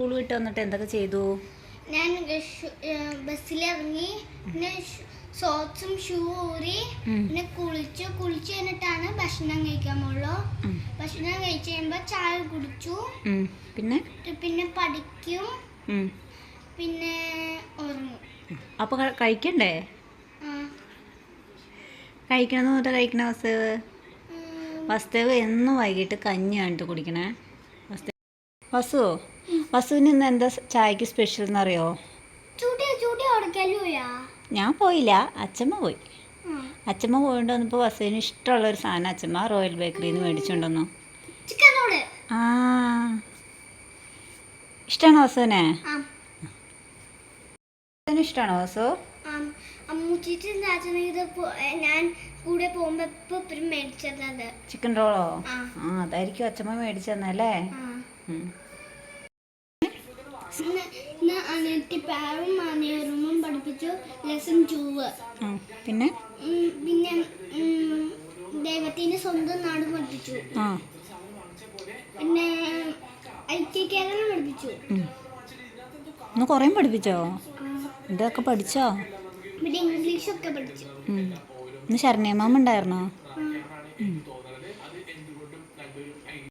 School വിട്ട് വന്നിട്ട് എന്തൊക്കെ ചെയ്തു? ഞാൻ ബസ്സിലിറങ്ങി, പിന്നെ സോക്സും ഷൂ ഊരി, പിന്നെ കുളിച്ചു കഴിഞ്ഞിട്ടാണ് ഭക്ഷണം കഴിക്കാൻ പോകുള്ളൂ. ഭക്ഷണം കഴിച്ച് കഴിയുമ്പോൾ ചായ കുടിച്ചു. പിന്നെ പഠിക്കും, പിന്നെ ഉറങ്ങും. അപ്പൊ കഴിക്കണ്ടേ? കഴിക്കണം പറഞ്ഞിട്ട് കഴിക്കണ വസ്തുവ് എന്നും വൈകിട്ട് കഞ്ഞിയാണ് കുടിക്കണേ. വസുവിന് ഇന്ന് എന്താ ചായക്ക് സ്പെഷ്യൽ എന്നറിയോ? ഞാൻ പോയില്ല, അച്ഛമ്മ പോയി. അച്ഛമ്മ പോയിട്ട് വന്നപ്പോൾ വസുവിന് ഇഷ്ടമുള്ളൊരു സാധനം അച്ഛമ്മ റോയൽ ബേക്കറിയിൽ നിന്ന് മേടിച്ചുകൊണ്ടുവന്നു. ആ, ഇഷ്ടമാണോ വസുവിനെ? ഇഷ്ടമാണോ വസു? ഞാൻ കൂടെ പോകുമ്പോ മേടിച്ചത് ചിക്കൻ റോളോ? അതായിരിക്കും അച്ഛമ്മ മേടിച്ചു തന്നല്ലേ. പഠിപ്പിച്ചു ലെസൺ 2. പിന്നെ ദൈവത്തിന്റെ സ്വന്തം നാട് പഠിപ്പിച്ചു. പിന്നെ ഐക്യ കേരളം പഠിപ്പിച്ചു. ഇന്ന് കുറേ പഠിപ്പിച്ചോ? ഇതൊക്കെ പഠിച്ചോ? പിന്നെ ഇംഗ്ലീഷൊക്കെ പഠിച്ചു. ഇന്ന് ശരണ്യ മാമ ഉണ്ടായിരുന്നോ?